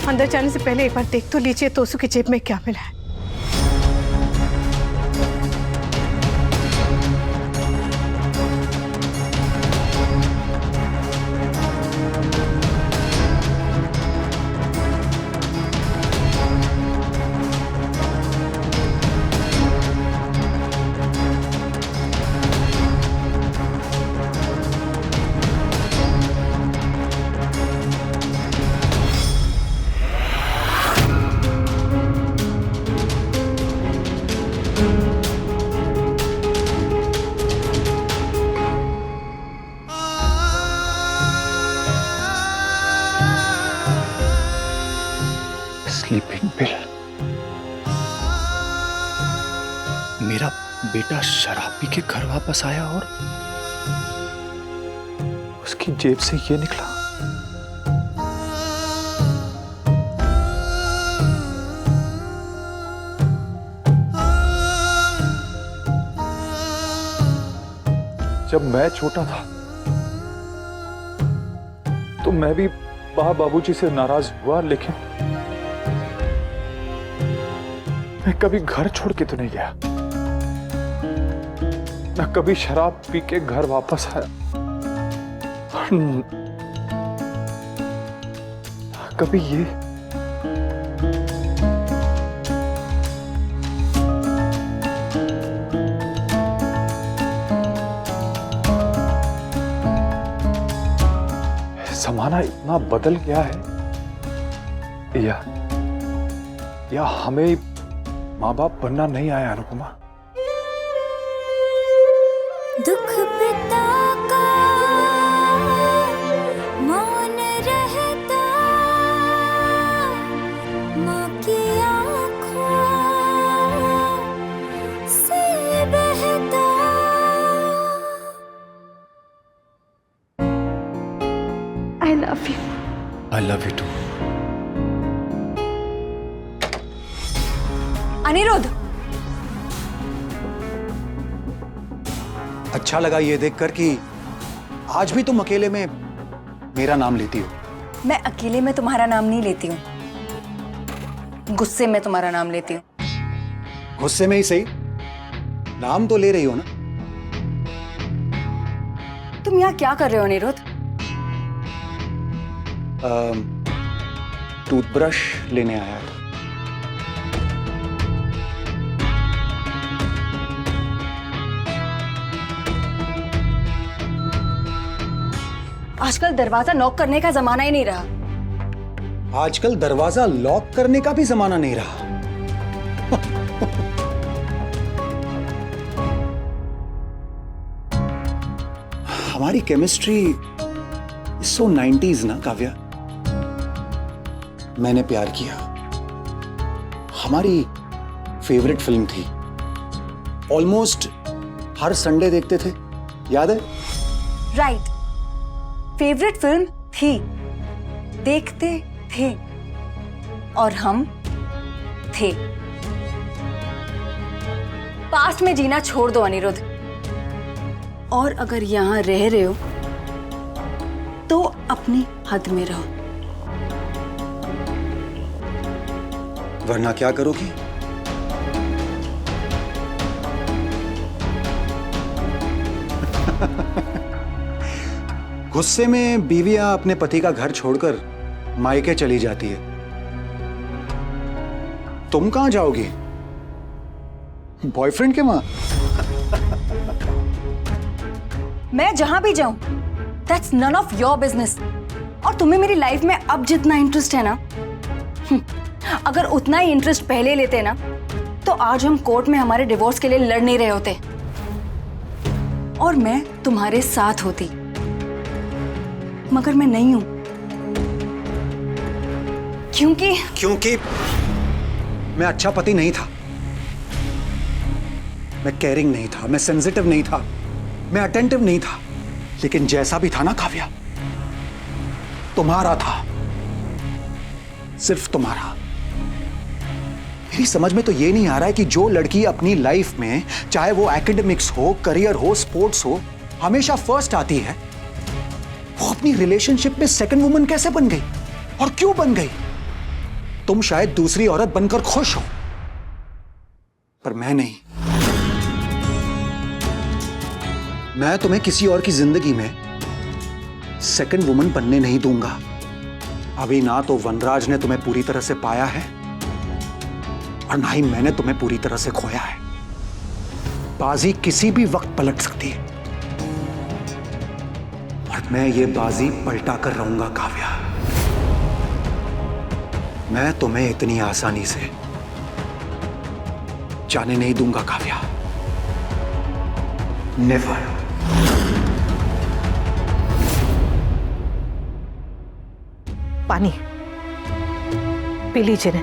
अंदर जाने से पहले एक बार देख तो लीजिए तोसू की जेब में क्या मिला है। स्लीपिंग पिल। मेरा बेटा शराब पी के घर वापस आया और उसकी जेब से ये निकला। जब मैं छोटा था तो मैं भी मां बाबूजी से नाराज हुआ, लेकिन मैं कभी घर छोड़ के तो नहीं गया, मैं कभी शराब पी के घर वापस आया, कभी ये। जमाना इतना बदल गया है या हमें माँ बाप बनना नहीं आया अनुपमा। दुख पिता का मौन रहता, माँ की आँखों से बहता। I love you. I love you too. Anirudh, अच्छा लगा ये देखकर कि आज भी तुम अकेले में मेरा नाम लेती हो। मैं अकेले में तुम्हारा नाम नहीं लेती हूँ, गुस्से में तुम्हारा नाम लेती हूँ। गुस्से में ही सही, नाम तो ले रही हो ना। तुम यहाँ क्या कर रहे हो अनिरुद्ध? टूथब्रश लेने आया था। आजकल दरवाजा नॉक करने का जमाना ही नहीं रहा। आजकल दरवाजा लॉक करने का भी जमाना नहीं रहा। हमारी केमिस्ट्री सो 90s ना काव्या। मैंने प्यार किया, हमारी फेवरेट फिल्म थी, ऑलमोस्ट हर संडे देखते थे, याद है? राइट, फेवरेट फिल्म थी, देखते थे और हम थे। पास्ट में जीना छोड़ दो अनिरुद्ध, और अगर यहां रह रहे हो तो अपनी हद में रहो। वरना क्या करोगी? गुस्से में बीवियां अपने पति का घर छोड़कर मायके चली जाती है। तुम कहां जाओगी? बॉयफ्रेंड के वहां? मैं जहां भी जाऊं, that's none of your business. और तुम्हें मेरी लाइफ में अब जितना इंटरेस्ट है ना, अगर उतना ही इंटरेस्ट पहले लेते ना, तो आज हम कोर्ट में हमारे डिवोर्स के लिए लड़ नहीं रहे होते और मैं तुम्हारे साथ होती। मगर मैं नहीं हूं, क्योंकि मैं अच्छा पति नहीं था, मैं केयरिंग नहीं था, मैं सेंसिटिव नहीं था, मैं अटेंटिव नहीं था। लेकिन जैसा भी था ना काव्या, तुम्हारा था, सिर्फ तुम्हारा। मेरी समझ में तो ये नहीं आ रहा है कि जो लड़की अपनी लाइफ में, चाहे वो एकेडमिक्स हो, करियर हो, स्पोर्ट्स हो, हमेशा फर्स्ट आती है, वो अपनी रिलेशनशिप में सेकंड वुमन कैसे बन गई और क्यों बन गई? तुम शायद दूसरी औरत बनकर खुश हो, पर मैं नहीं। मैं तुम्हें किसी और की जिंदगी में सेकंड वुमन बनने नहीं दूंगा। अभी ना तो वनराज ने तुम्हें पूरी तरह से पाया है और ना ही मैंने तुम्हें पूरी तरह से खोया है। बाजी किसी भी वक्त पलट सकती है और मैं ये बाजी पलटा कर रहूंगा काव्या। मैं तुम्हें इतनी आसानी से जाने नहीं दूंगा काव्या, नेवर। पानी पी लीजिए ना।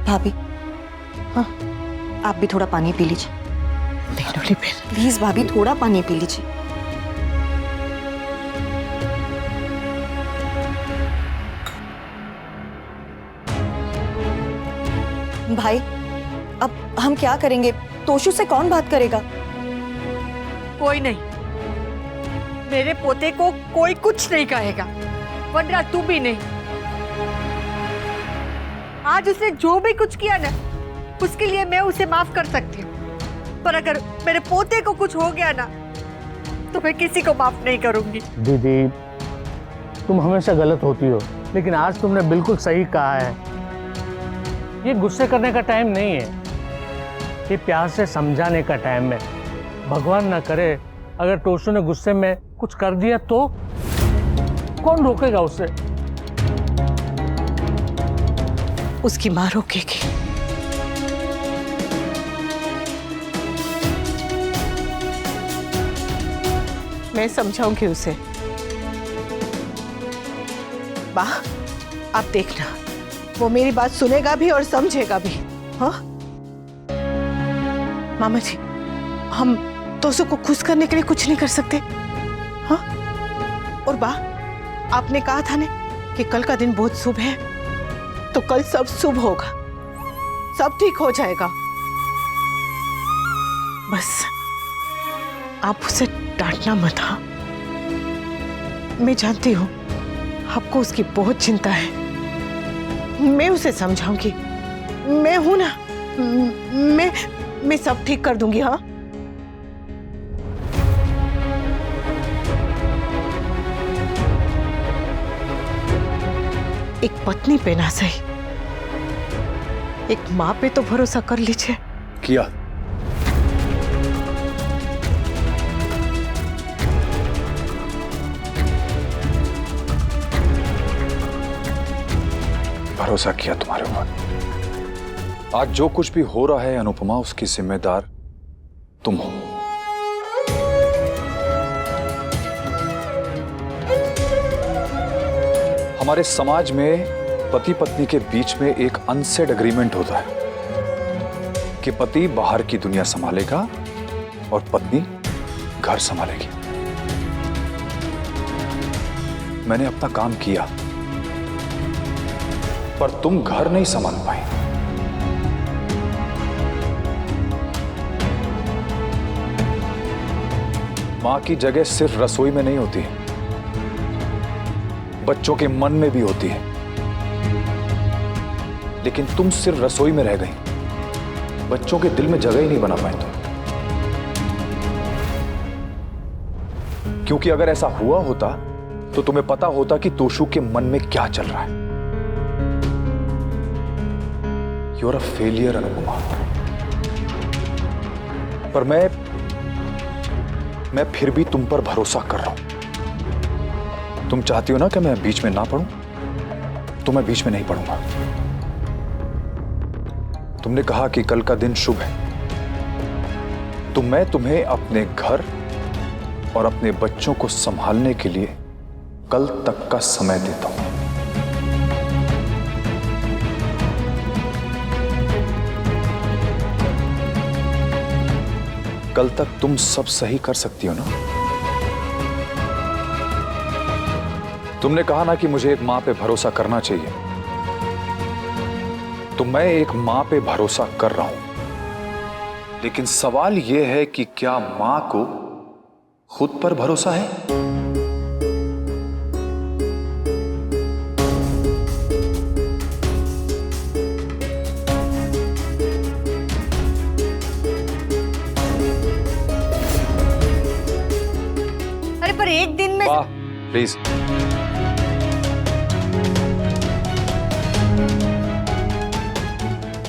भाभी, हाँ आप भी थोड़ा पानी पी लीजिए। नहीं प्लीज भाभी, थोड़ा पानी पी लीजिए। भाई, अब हम क्या करेंगे? तोशु से कौन बात करेगा? कोई नहीं, मेरे पोते को कोई कुछ नहीं कहेगा, वरना तू भी नहीं। आज उसने जो भी कुछ किया ना, उसके लिए मैं उसे माफ कर सकती हूँ, पर अगर मेरे पोते को कुछ हो गया ना, तो मैं किसी को माफ नहीं करूंगी। दीदी, तुम हमेशा गलत होती हो, लेकिन आज तुमने बिल्कुल सही कहा है। ये गुस्से करने का टाइम नहीं है, ये प्यार से समझाने का टाइम है। भगवान ना करे अगर तोशु ने गुस्से में कुछ कर दिया तो कौन रोकेगा उसे? उसकी मां रोकेगी। मैं समझाऊंगी उसे। बा, आप देखना, वो मेरी बात सुनेगा भी और समझेगा भी। हाँ मामा जी, हम तोशु को खुश करने के लिए कुछ नहीं कर सकते? हाँ, और बा, आपने कहा था ना कि कल का दिन बहुत शुभ है, तो कल सब शुभ होगा, सब ठीक हो जाएगा। बस आप उसे डांटना मत। हाँ, मैं जानती हूँ आपको उसकी बहुत चिंता है। मैं उसे समझाऊंगी, मैं हूं ना, मैं सब ठीक कर दूंगी। हाँ, एक पत्नी पे ना सही, एक माँ पे तो भरोसा कर लीजिए। किया। भरोसा किया तुम्हारे ऊपर। आज जो कुछ भी हो रहा है अनुपमा, उसकी जिम्मेदार तुम हो। हमारे समाज में पति पत्नी के बीच में एक अनसेड एग्रीमेंट होता है कि पति बाहर की दुनिया संभालेगा और पत्नी घर संभालेगी। मैंने अपना काम किया, पर तुम घर नहीं संभाल पाई। मां की जगह सिर्फ रसोई में नहीं होती है, बच्चों के मन में भी होती है। लेकिन तुम सिर्फ रसोई में रह गई, बच्चों के दिल में जगह ही नहीं बना पाए तुम। क्योंकि अगर ऐसा हुआ होता तो तुम्हें पता होता कि तोशु के मन में क्या चल रहा है। You are a failure Anupama. पर मैं फिर भी तुम पर भरोसा कर रहा हूं। तुम चाहती हो ना कि मैं बीच में ना पढ़ूं, तो मैं बीच में नहीं पढ़ूंगा। तुमने कहा कि कल का दिन शुभ है, तो मैं तुम्हें अपने घर और अपने बच्चों को संभालने के लिए कल तक का समय देता हूं। कल तक तुम सब सही कर सकती हो ना? तुमने कहा ना कि मुझे एक मां पे भरोसा करना चाहिए, तो मैं एक मां पे भरोसा कर रहा हूं। लेकिन सवाल यह है कि क्या मां को खुद पर भरोसा है? प्लीज।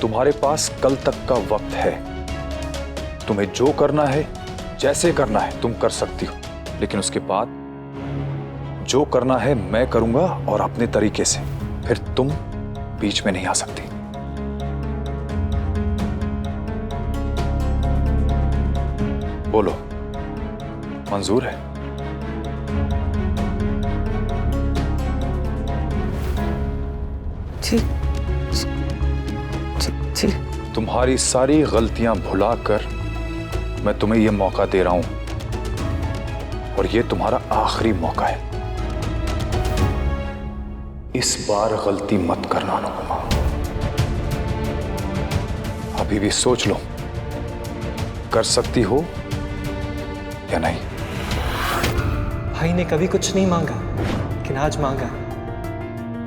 तुम्हारे पास कल तक का वक्त है। तुम्हें जो करना है, जैसे करना है, तुम कर सकती हो, लेकिन उसके बाद जो करना है मैं करूंगा और अपने तरीके से। फिर तुम बीच में नहीं आ सकती। बोलो, मंजूर है? जी जी जी। तुम्हारी सारी गलतियां भुलाकर मैं तुम्हें यह मौका दे रहा हूं, और यह तुम्हारा आखिरी मौका है। इस बार गलती मत करना अनुपमा। अभी भी सोच लो, कर सकती हो या नहीं। भाई ने कभी कुछ नहीं मांगा, लेकिन आज मांगा।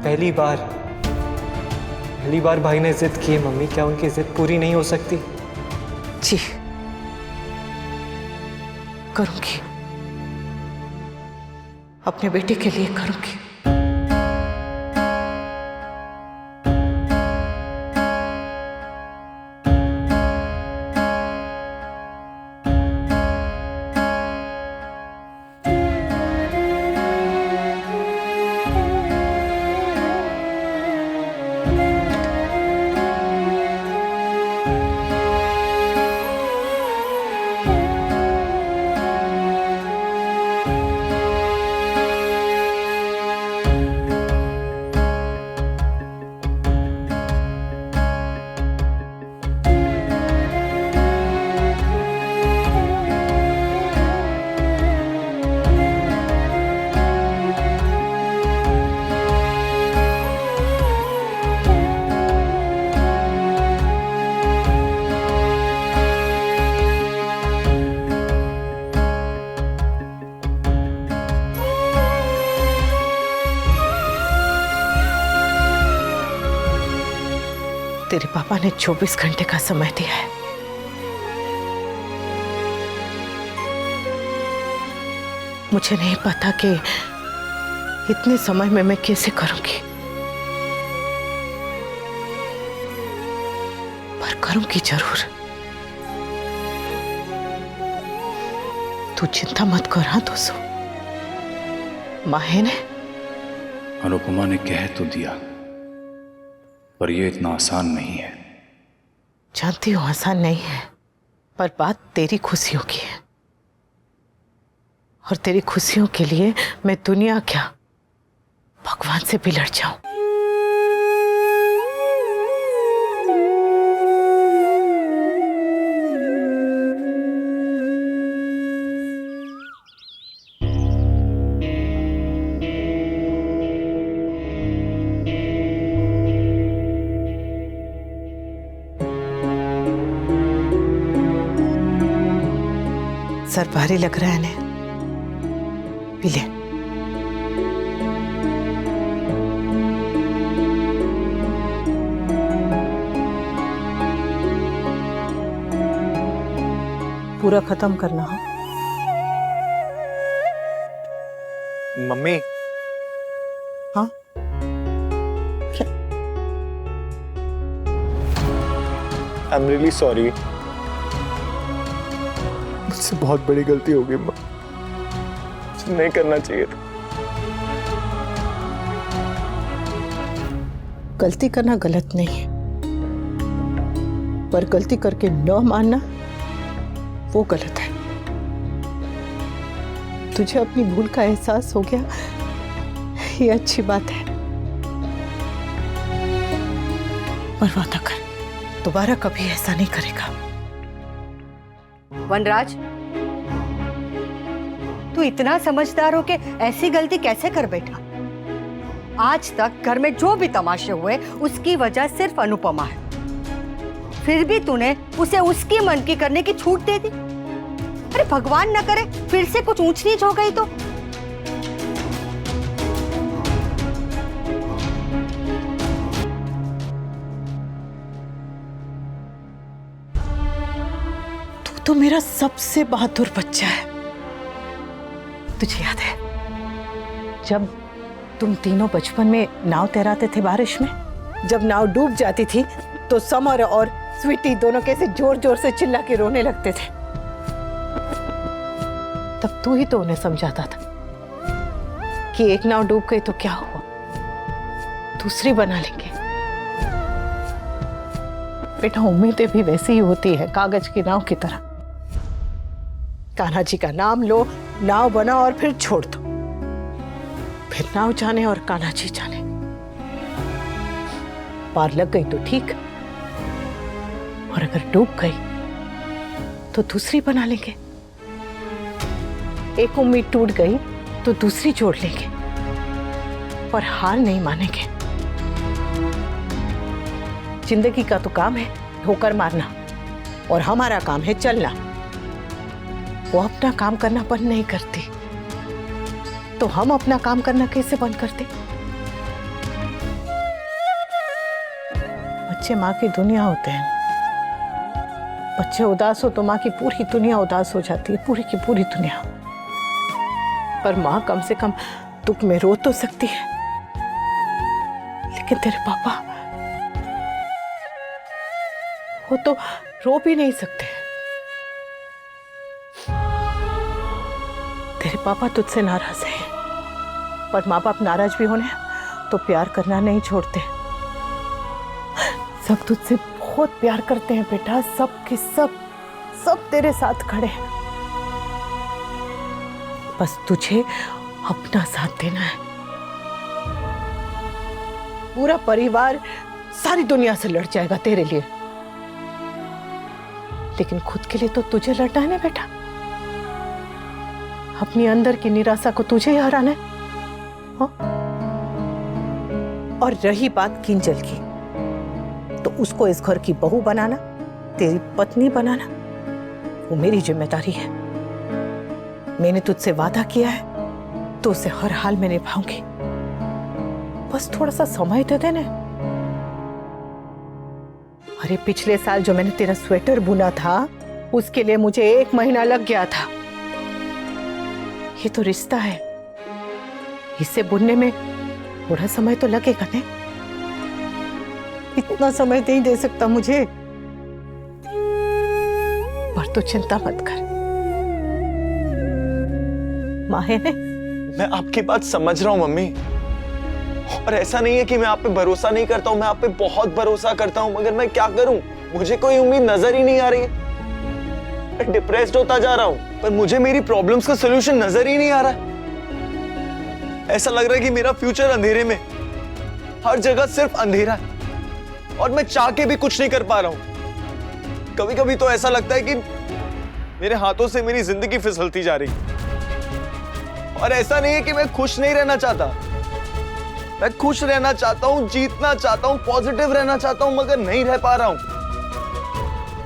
पहली बार भाई ने जिद की है। मम्मी, क्या उनकी जिद पूरी नहीं हो सकती? जी करूंगी, अपने बेटे के लिए करूंगी। तेरे पापा ने 24 घंटे का समय दिया है। मुझे नहीं पता कि इतने समय में मैं कैसे करूंगी, पर करूंगी जरूर। तू चिंता मत कर। हाँ दोस्तों, माँ है ने? अनुपमा ने कह तो दिया, पर यह इतना आसान नहीं है। जानती हूँ आसान नहीं है, पर बात तेरी खुशियों की है, और तेरी खुशियों के लिए मैं दुनिया क्या, भगवान से भी लड़ जाऊं। सर भारी लग रहा है ने? पी ले। पूरा खत्म करना हो। मम्मी, हाँ आई एम रियली सॉरी। मुझसे बहुत बड़ी गलती हो गई माँ, मुझे नहीं करना चाहिए था। गलती करना गलत नहीं है, पर गलती करके न मानना वो गलत है। तुझे अपनी भूल का एहसास हो गया, ये अच्छी बात है। पर वादा कर, दोबारा कभी ऐसा नहीं करेगा। वनराज, तू इतना समझदार हो के ऐसी गलती कैसे कर बैठा? आज तक घर में जो भी तमाशे हुए उसकी वजह सिर्फ अनुपमा है, फिर भी तूने उसे उसकी मन की करने की छूट दे दी। अरे भगवान न करे फिर से कुछ ऊंच नीच हो गई तो। तो मेरा सबसे बहादुर बच्चा है। तुझे याद है जब तुम तीनों बचपन में नाव तैराते थे बारिश में, जब नाव डूब जाती थी तो समर और स्वीटी दोनों कैसे जोर जोर से चिल्ला के रोने लगते थे, तब तू ही तो उन्हें समझाता था कि एक नाव डूब गई तो क्या हुआ, दूसरी बना लेंगे। बेटा, उम्मीदें भी वैसी ही होती है, कागज की नाव की तरह। कान्हा जी का नाम लो, नाव बना और फिर छोड़ दो। फिर नाव जाने और कान्हा जी जाने। पार लग गई तो ठीक, और अगर डूब गई तो दूसरी बना लेंगे। एक उम्मीद टूट गई तो दूसरी जोड़ लेंगे, पर हार नहीं मानेंगे। जिंदगी का तो काम है ठोकर मारना, और हमारा काम है चलना। वो अपना काम करना बंद नहीं करती, तो हम अपना काम करना कैसे बंद करते? बच्चे माँ की दुनिया होते हैं। बच्चे उदास हो तो माँ की पूरी दुनिया उदास हो जाती है, पूरी की पूरी दुनिया। पर माँ कम से कम दुख में रो तो सकती है, लेकिन तेरे पापा, वो तो रो भी नहीं सकते। तेरे पापा तुझसे नाराज हैं, पर माँ बाप नाराज भी होने तो प्यार करना नहीं छोड़ते। सब तुझसे बहुत प्यार करते हैं बेटा, सब के सब तेरे साथ खड़े हैं। बस तुझे अपना साथ देना है। पूरा परिवार सारी दुनिया से लड़ जाएगा तेरे लिए, लेकिन खुद के लिए तो तुझे लड़ना है ना बेटा। अपनी अंदर की निराशा को तुझे ही हराना है। हाँ? और रही बात किंजल की, तो उसको इस घर की बहू बनाना, तेरी पत्नी बनाना, वो मेरी जिम्मेदारी है। मैंने तुझसे वादा किया है तो उसे हर हाल में निभाऊंगी। बस थोड़ा सा समय दे देना। अरे पिछले साल जो मैंने तेरा स्वेटर बुना था, उसके लिए मुझे 1 महीना लग गया था। ये तो रिश्ता है, इसे बुनने में थोड़ा समय तो लगेगा ना। इतना समय नहीं दे सकता मुझे, पर तो चिंता मत कर, माँ है ने। मैं आपकी बात समझ रहा हूँ मम्मी, और ऐसा नहीं है कि मैं आप पे भरोसा नहीं करता हूँ, मैं आप पे बहुत भरोसा करता हूँ, मगर मैं क्या करूँ, मुझे कोई उम्मीद नजर ही नहीं आ रही है। मैं डिप्रेस्ड होता जा रहा हूँ, पर मुझे मेरी प्रॉब्लम्स का सलूशन नजर ही नहीं आ रहा। ऐसा लग रहा है कि मेरा फ्यूचर अंधेरे में, हर जगह सिर्फ अंधेरा है, और मैं चाह के भी कुछ नहीं कर पा रहा हूँ। कभी कभी तो ऐसा लगता है कि मेरे हाथों से मेरी जिंदगी फिसलती जा रही है। और ऐसा नहीं है कि मैं खुश नहीं रहना चाहता, मैं खुश रहना चाहता हूं, जीतना चाहता हूं, पॉजिटिव रहना चाहता हूं, मगर नहीं रह पा रहा हूं।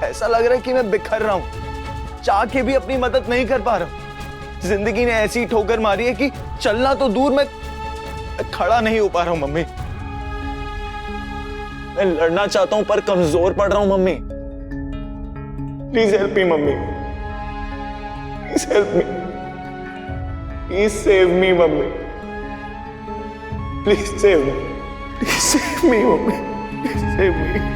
ऐसा लग रहा है कि मैं बिखर रहा हूं, चाह के भी अपनी मदद नहीं कर पा रहा हूं। जिंदगी ने ऐसी ठोकर मारी है कि चलना तो दूर, मैं खड़ा नहीं हो पा रहा हूं मम्मी। मैं लड़ना चाहता हूं पर कमजोर पड़ रहा हूं mummy. Please help me mummy, please help me, please save me mummy, please save me, please save me mummy, please save me.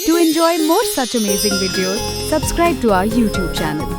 To enjoy more such amazing videos, subscribe to our YouTube channel.